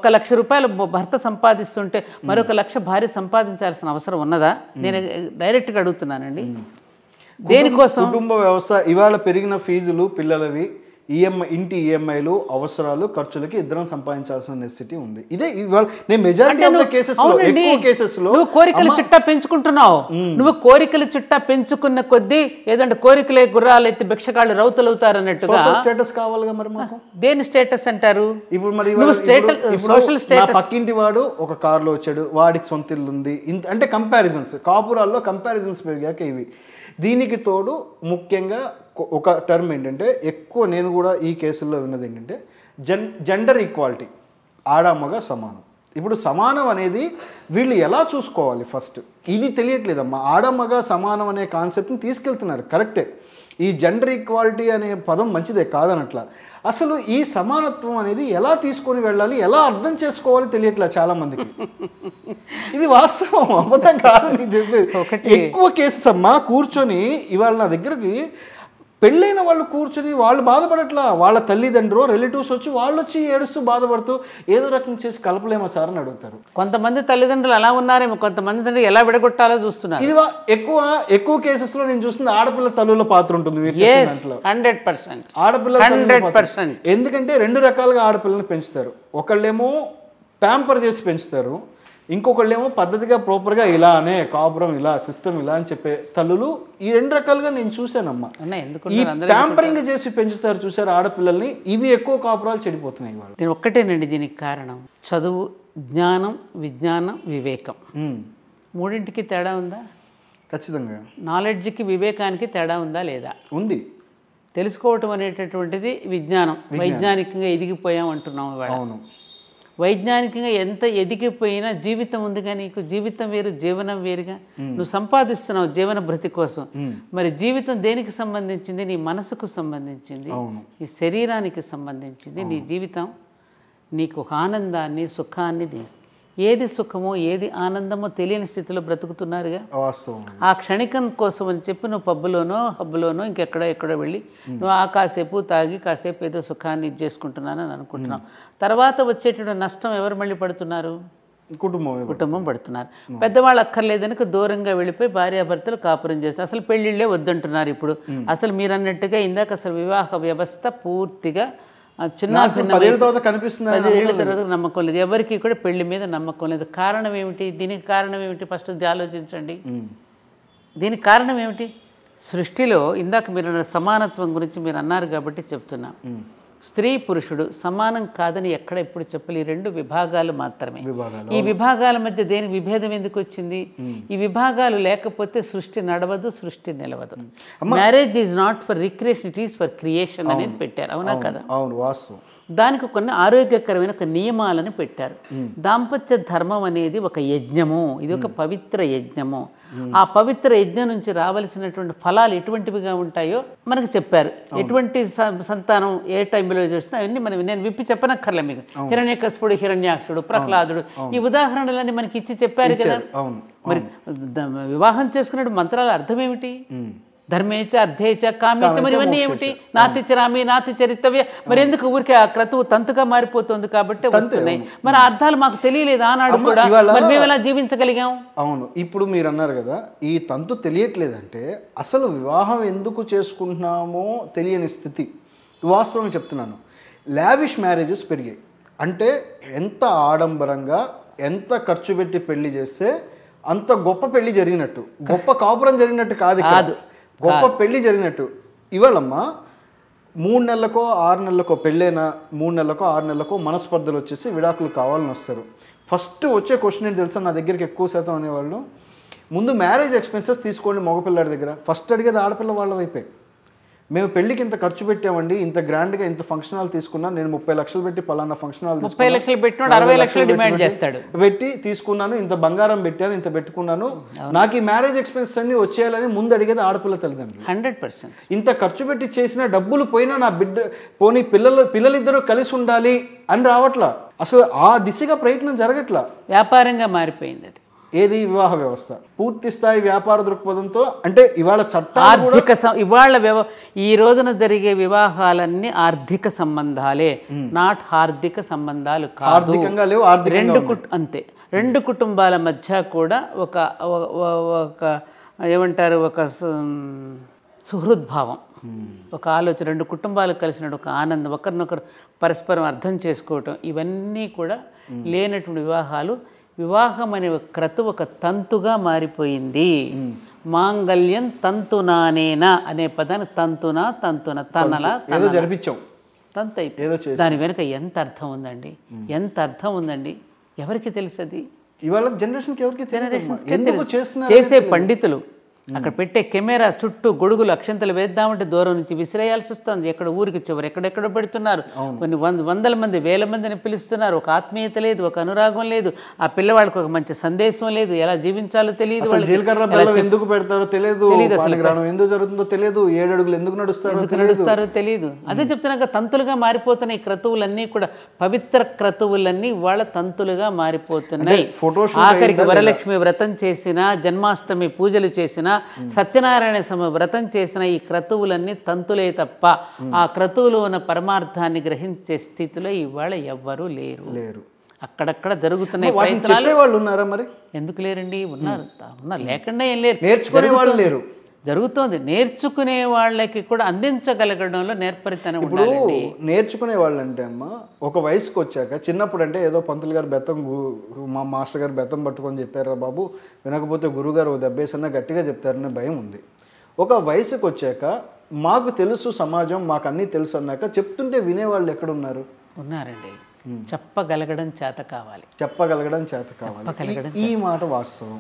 ₹1,00,000 భర్త సంపాదిస్తుంటే మరొక 1,00,000 భార్య సంపాదించాల్సిన అవసరం ఉన్నదా? నేను డైరెక్ట్గా అడుగుతున్నానండి. దేనికోసం? కుటుంబ వ్యవస్థ ఇవాళ పెరిగిన ఫీజులు, పిల్లలవి, ఇంటి ఈఎంఐలు, అవసరాలు, ఖర్చులకి ఇద్దరం సంపాదించాల్సిన నెసెసిటీ ఉంది. ఇదే ఇవాళ నేను మెజారిటీ ఆఫ్ ద కేసెస్ లో, ఎక్కువ కేసెస్ లో నువ్వు కోరికల చిట్టా పెంచుకుంటున్నావు. నువ్వు కోరికల చిట్టా పెంచుకున్న కొద్దీ ఏదంటే కోరికలే గుర్రాలు ఎత్తి భిక్షకాళ్ళు రౌతులు అవుతారు అన్నట్టుగా స్టేటస్ కావాలిగా మరి మాకు. దేని స్టేటస్ అంటారు? ఇప్పుడు మరి సోషల్ స్టేటస్. పక్కింటి వాడు ఒక కారులో వచ్చాడు, వాడికి సొంత ఇల్లు ఉంది, అంటే కంపారిజన్స్, కాపురాల్లో కంపారిజన్స్ పెరిగాక ఇవి. దీనికి తోడు ముఖ్యంగా ఒక టర్మ్ ఏంటంటే, ఎక్కువ నేను కూడా ఈ కేసుల్లో విన్నది ఏంటంటే జెండర్ ఈక్వాలిటీ, ఆడమ్మగా సమానం. ఇప్పుడు సమానం అనేది వీళ్ళు ఎలా చూసుకోవాలి ఫస్ట్, ఇది తెలియట్లేదమ్మా. ఆడమ్మగా సమానం అనే కాన్సెప్ట్ని తీసుకెళ్తున్నారు, కరెక్టే. ఈ జెండర్ ఈక్వాలిటీ అనే పదం మంచిదే, కాదనట్లా. అసలు ఈ సమానత్వం అనేది ఎలా తీసుకొని వెళ్ళాలి, ఎలా అర్థం చేసుకోవాలి తెలియట్లా చాలామందికి. ఇది వాస్తవం, అబద్ధం కాదు నేను చెప్పేది. ఎక్కువ కేసెస్ అమ్మా కూర్చొని ఇవాళ నా దగ్గరికి పెళ్ళైన వాళ్ళు కూర్చొని వాళ్ళు బాధపడట్లా, వాళ్ళ తల్లిదండ్రులు రిలేటివ్స్ వచ్చి వాళ్ళు వచ్చి ఏడుస్తూ బాధపడుతూ ఏదో రకం చేసి కలపలేమా సార్ అని అడుగుతారు. కొంతమంది తల్లిదండ్రులు అలా ఉన్నారేమో, కొంతమంది తండ్రి ఎలా విడగొట్టాలో చూస్తున్నారు. ఇది ఎక్కువ కేసెస్ లో నేను చూస్తుంది ఆడపిల్ల తల్లుల పాత్ర ఉంటుంది మీరు చెప్పిన దాంట్లో. 100% ఆడపిల్ల 100%. ఎందుకంటే 2 రకాలుగా ఆడపిల్లని పెంచుతారు. ఒకళ్ళేమో ప్యాంపర్ చేసి పెంచుతారు, ఇంకొకళ్ళేమో పద్ధతిగా ప్రాపర్గా ఇలానే కాపురం ఇలా సిస్టమ్ ఇలా అని చెప్పే తల్లులు. ఈ 2 రకాలుగా నేను చూశానమ్మా. ఈ ప్యాంపరింగ్ చేసి పెంచుతారు చూసారు ఆడపిల్లల్ని, ఇవి ఎక్కువ కాపురాలు చెడిపోతున్నాయి వాళ్ళు. నేను ఒక్కటేనండి దీనికి కారణం. చదువు, జ్ఞానం, విజ్ఞానం, వివేకం, మూడింటికి తేడా ఉందా? ఖచ్చితంగా. నాలెడ్జ్కి వివేకానికి తేడా ఉందా లేదా? ఉంది. తెలుసుకోవటం అనేటటువంటిది విజ్ఞానం. వైజ్ఞానికంగా ఎదిగిపోయాం అంటున్నాం ఇవాళ. అవును. వైజ్ఞానికంగా ఎంత ఎదిగిపోయినా జీవితం ఉందిగా నీకు. జీవితం వేరు, జీవనం వేరుగా. నువ్వు సంపాదిస్తున్నావు జీవన భృతి కోసం. మరి జీవితం దేనికి సంబంధించింది? నీ మనసుకు సంబంధించింది, నీ శరీరానికి సంబంధించింది. నీ జీవితం నీకు ఒక ఆనందాన్ని, సుఖాన్ని, ఏది సుఖమో ఏది ఆనందమో తెలియని స్థితిలో బ్రతుకుతున్నారుగా. ఆ క్షణికం కోసం అని చెప్పి నువ్వు పబ్బులోనో హబ్బులోనో ఎక్కడో వెళ్ళి నువ్వు కాసేపు తాగి కాసేపు ఏదో సుఖాన్ని చేసుకుంటున్నానని అనుకుంటున్నావు. తర్వాత వచ్చేటువంటి నష్టం ఎవరు మళ్ళీ పడుతున్నారు? కుటుంబం పడుతున్నారు. పెద్దవాళ్ళు అక్కర్లేదనుక దూరంగా వెళ్ళిపోయి భార్యాభర్తలు కాపురం చేస్తారు. అసలు పెళ్ళిళ్ళే వద్దంటున్నారు ఇప్పుడు. అసలు మీరు అన్నట్టుగా ఇందాక అసలు వివాహ వ్యవస్థ పూర్తిగా చిన్న 10 ఏళ్ళ తర్వాత నమ్మకం లేదు, ఎవరికి కూడా పెళ్లి మీద నమ్మకం లేదు. కారణం ఏమిటి? దీనికి కారణం ఏమిటి? ఫస్ట్ ఆలోచించండి. దీనికి కారణం ఏమిటి? సృష్టిలో ఇందాక మీరు సమానత్వం గురించి మీరు అన్నారు కాబట్టి చెప్తున్నా. స్త్రీ పురుషుడు సమానం కాదని ఎక్కడ ఎప్పుడు చెప్పలే. 2 విభాగాలు మాత్రమే. ఈ విభాగాల మధ్య దేని విభేదం ఎందుకు వచ్చింది? ఈ విభాగాలు లేకపోతే సృష్టి నడవదు, సృష్టి నిలవదు. Marriage is not for recreation, it is for creation అనేది పెట్టారు, అవునా కదా? అవును, వాస్తవం. దానికి కొన్ని ఆరోగ్యకరమైన ఒక నియమాలను పెట్టారు. దాంపత్య ధర్మం అనేది ఒక యజ్ఞము, ఇది ఒక పవిత్ర యజ్ఞము. ఆ పవిత్ర యజ్ఞం నుంచి రావలసినటువంటి ఫలాలు ఎటువంటివిగా ఉంటాయో మనకు చెప్పారు. ఎటువంటి సంతానం ఏ టైంలో చూసినా అవన్నీ నేను విప్పి చెప్పనక్కర్లే మీకు. హిరణ్యకశిపుడు, హిరణ్యాక్షుడు, ప్రహ్లాదుడు, ఈ ఉదాహరణలన్నీ మనకి ఇచ్చి చెప్పారు కదా. మరి వివాహం చేసుకునే మంత్రాల అర్థం ఏమిటి? ధర్మేచ అర్థేచ కామేచ, మరి ఇవన్నీ ఏమిటి? నాతి చరామి నాతి చరితవ్య. మరి ఎందుకు ఊరికే ఆ క్రతువు తంతుగా మారిపోతుంది కాబట్టి వస్తున్నాయి. మరి అర్థాలు మాకు తెలియలేదు ఆనాడు కూడా, మరి మేము ఎలా జీవించగలిగాం? అవును, ఇప్పుడు మీరు అన్నారు కదా ఈ తంతు తెలియట్లేదంటే అసలు వివాహం ఎందుకు చేసుకుంటున్నామో తెలియని స్థితి. వాస్తవం చెప్తున్నాను. లావిష్ మ్యారేజెస్ పెరిగాయి. అంటే ఎంత ఆడంబరంగా ఎంత ఖర్చు పెట్టి పెళ్లి చేస్తే అంత గొప్ప పెళ్లి జరిగినట్టు, గొప్ప కాపురం జరిగినట్టు కాదు, గొప్ప పెళ్లి జరిగినట్టు. ఇవాళమ్మా 3 నెలలకో 6 నెలలకో పెళ్ళైనా 3 నెలలకో 6 నెలలకో మనస్పర్ధలు వచ్చేసి విడాకులు కావాలని వస్తారు. ఫస్ట్ వచ్చే క్వశ్చన్ ఏంటి తెలుసా? నా దగ్గరికి ఎక్కువ శాతం అనేవాళ్ళు, ముందు మ్యారేజ్ ఎక్స్పెన్సెస్ తీసుకోండి మగపిల్లాడి దగ్గర. ఫస్ట్ అడిగేది ఆడపిల్ల వాళ్ళ వైపే. మేము పెళ్లికి ఇంత ఖర్చు పెట్టామండి, ఇంత గ్రాండ్గా ఇంత ఫంక్షన్ హాల్ తీసుకున్నాను, నేను 30 లక్షలు పెట్టి పలానా ఫంక్షన్ హాల్ 30 లక్షలు పెట్టినాడు 60 లక్షలు డిమాండ్ చేస్తాడు. పెట్టి తీసుకున్నాను, ఇంత బంగారం పెట్టాను, ఇంత పెట్టుకున్నాను, నాకు ఈ మ్యారేజ్ ఎక్స్పెన్సెస్ అన్ని వచ్చేయాలని ముందు అడిగేది ఆడపిల్ల తల్లిదండ్రులు. 100%. ఇంత ఖర్చు పెట్టి చేసిన డబ్బులు పోయినా నా బిడ్డ పోనీ పిల్లలిద్దరూ కలిసి ఉండాలి అని రావట్లా. అసలు ఆ దిశగా ప్రయత్నం జరగట్లా, వ్యాపారంగా మారిపోయింది అది. ఏది వివాహ వ్యవస్థ పూర్తి స్థాయి వ్యాపార దృక్పథంతో అంటే ఇవాళ చట్టాలు ఇవాళ ఈ రోజున జరిగే వివాహాలన్నీ ఆర్థిక సంబంధాలే, నాట్ హార్దిక సంబంధాలు కాదు. ఆర్థికంగా లేవు, ఆర్థికంగా అంతే. రెండు కుటుంబాల మధ్య కూడా ఒక ఏమంటారు, ఒక సుహృద్భావం, ఒక ఆలోచన, రెండు కుటుంబాలు కలిసినట్టు ఒక ఆనందం, ఒకరినొకరు పరస్పరం అర్థం చేసుకోవటం, ఇవన్నీ కూడా లేనటువంటి వివాహాలు. వివాహం అనే క్రతువు ఒక తంతుగా మారిపోయింది. మాంగళ్యం తంతునానేనా అనే పదాన్ని తన ఏదో జరిపించాం, తంతు అయిపోయింది. దాని వెనుక ఎంత అర్థం ఉందండి, ఎంత అర్థం ఉందండి, ఎవరికి తెలుసది? ఇవాళ జనరేషన్కి ఎవరికి తెలియదు. చేసే పండితులు అక్కడ పెట్టే కెమెరా చుట్టూ గొడుగులు అక్షంతలు వేద్దామంటే దూరం నుంచి విసిరేయాల్సి వస్తుంది. ఎక్కడ ఊరికి చివరి ఎక్కడెక్కడ పెడుతున్నారు. కొన్ని వందల మంది వేల మందిని పిలుస్తున్నారు. ఒక ఆత్మీయత లేదు, ఒక అనురాగం లేదు, ఆ పిల్లవాడికి ఒక మంచి సందేశం లేదు, ఎలా జీవించాలో తెలియదు, జీలకర్ర బెల్లం ఎందుకు పెడతారో తెలియదు, ఎందుకు జరుగుతుందో తెలియదు, 7 అడుగులు ఎందుకు నడుస్తారో తెలియదు. అదే చెప్తున్నాక తంతులుగా మారిపోతున్న ఈ క్రతువులన్నీ కూడా, పవిత్ర క్రతువులన్నీ వాళ్ళ తంతులుగా మారిపోతున్నాయి. ఆఖరికి వరలక్ష్మి వ్రతం చేసినా, జన్మాష్టమి పూజలు చేసినా, సత్యనారాయణ స్వామి వ్రతం చేసిన ఈ క్రతువులన్నీ తంతులే తప్ప ఆ క్రతువులో ఉన్న పరమార్థాన్ని గ్రహించే స్థితిలో ఇవాళ ఎవ్వరూ లేరు. అక్కడక్కడ జరుగుతున్నాయి ప్రయత్నాలు. వాళ్ళు ఉన్నారా మరి? ఎందుకు లేరండి, ఉన్నారు. లేకుండా ఏం లేరు, నేర్చుకునే వాళ్ళు లేరు. జరుగుతోంది. నేర్చుకునే వాళ్ళకి కూడా అందించగలగడంలో నేర్పరితనం. ఇప్పుడు నేర్చుకునే వాళ్ళు అంటే అమ్మ ఒక వయసుకు వచ్చాక, చిన్నప్పుడు అంటే ఏదో పంతులు గారు బెత్తం, మా మాస్టర్ గారు బెత్తం పట్టుకొని చెప్పారా బాబు, వినకపోతే గురుగారు దెబ్బేసన్నా గట్టిగా చెప్తారనే భయం ఉంది. ఒక వయసుకు వచ్చాక మాకు తెలుసు సమాజం, మాకు అన్నీ తెలుసు అన్నాక చెప్తుంటే వినేవాళ్ళు ఎక్కడున్నారు? ఉన్నారండి. చెప్పగలగడం చేత కావాలి. ఈ మాట వాస్తవం.